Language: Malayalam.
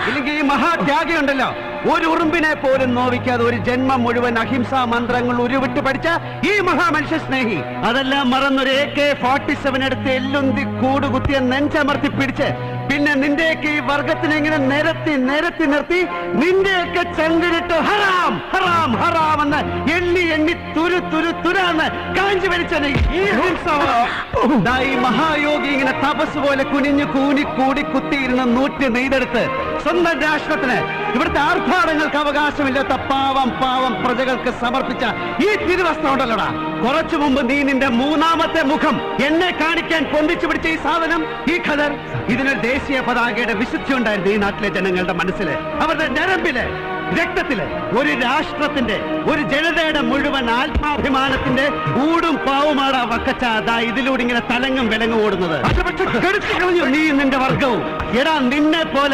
ഇല്ലെങ്കിൽ ഈ മഹാത്യാഗി ഉണ്ടല്ലോ, ഒരു ഉറുമ്പിനെ പോലും നോവിക്കാതെ ഒരു ജന്മം മുഴുവൻ അഹിംസാ മന്ത്രങ്ങൾ ഉരുവിട്ട് പഠിച്ച ഈ മഹാമനുഷ്യ സ്നേഹി അതെല്ലാം മറന്നൊരു AK-47 എടുത്ത് എല്ലുന്തി കൂടുകുത്തിയ നെഞ്ചമർത്തി പിടിച്ച് പിന്നെ നിന്റെയൊക്കെ ഈ വർഗത്തിനെ ഇങ്ങനെ നിരത്തി നിന്റെയൊക്കെ ചങ്കിലിട്ട് ഹറാം ഹറാം ഹറാം എന്ന് എണ്ണി തുരാന്ന് കാഞ്ചി വലിച്ചത് ഈ മഹായോഗി ഇങ്ങനെ തപസ് പോലെ കുനിഞ്ഞു കൂടി കുത്തിയിരുന്ന് നൂറ്റി നെയ്തെടുത്ത് സ്വന്തം രാഷ്ട്രത്തിന് ഇവിടുത്തെ ആർഭാടങ്ങൾക്ക് അവകാശമില്ലാത്ത പാവം പ്രജകൾക്ക് സമർപ്പിച്ച ഈ തിരുവസ്ത്രം ഉണ്ടല്ലോടാ, കുറച്ചു മുമ്പ് നീ നിന്റെ മൂന്നാമത്തെ മുഖം എന്നെ കാണിക്കാൻ പൊന്തിച്ചു പിടിച്ച ഈ സാധനം, ഈ ഖദർ, ഇതിനൊരു ദേശീയ പതാകയുടെ വിശുദ്ധി ഉണ്ടായിരുന്നു ഈ നാട്ടിലെ ജനങ്ങളുടെ മനസ്സില്, അവരുടെ ഞരമ്പില്, രക്തത്തില്. ഒരു രാഷ്ട്രത്തിന്റെ, ഒരു ജനതയുടെ മുഴുവൻ ആത്മാഭിമാനത്തിന്റെ ഊടും പാവുമാടാ വക്കച്ച അതാ ഇതിലൂടെ ഇങ്ങനെ തലങ്ങും വിലങ്ങും ഓടുന്നത്. പക്ഷെ കെടുത്തി കളഞ്ഞു നീ നിന്റെ വർഗവും. എടാ, നിന്നെ പോലെ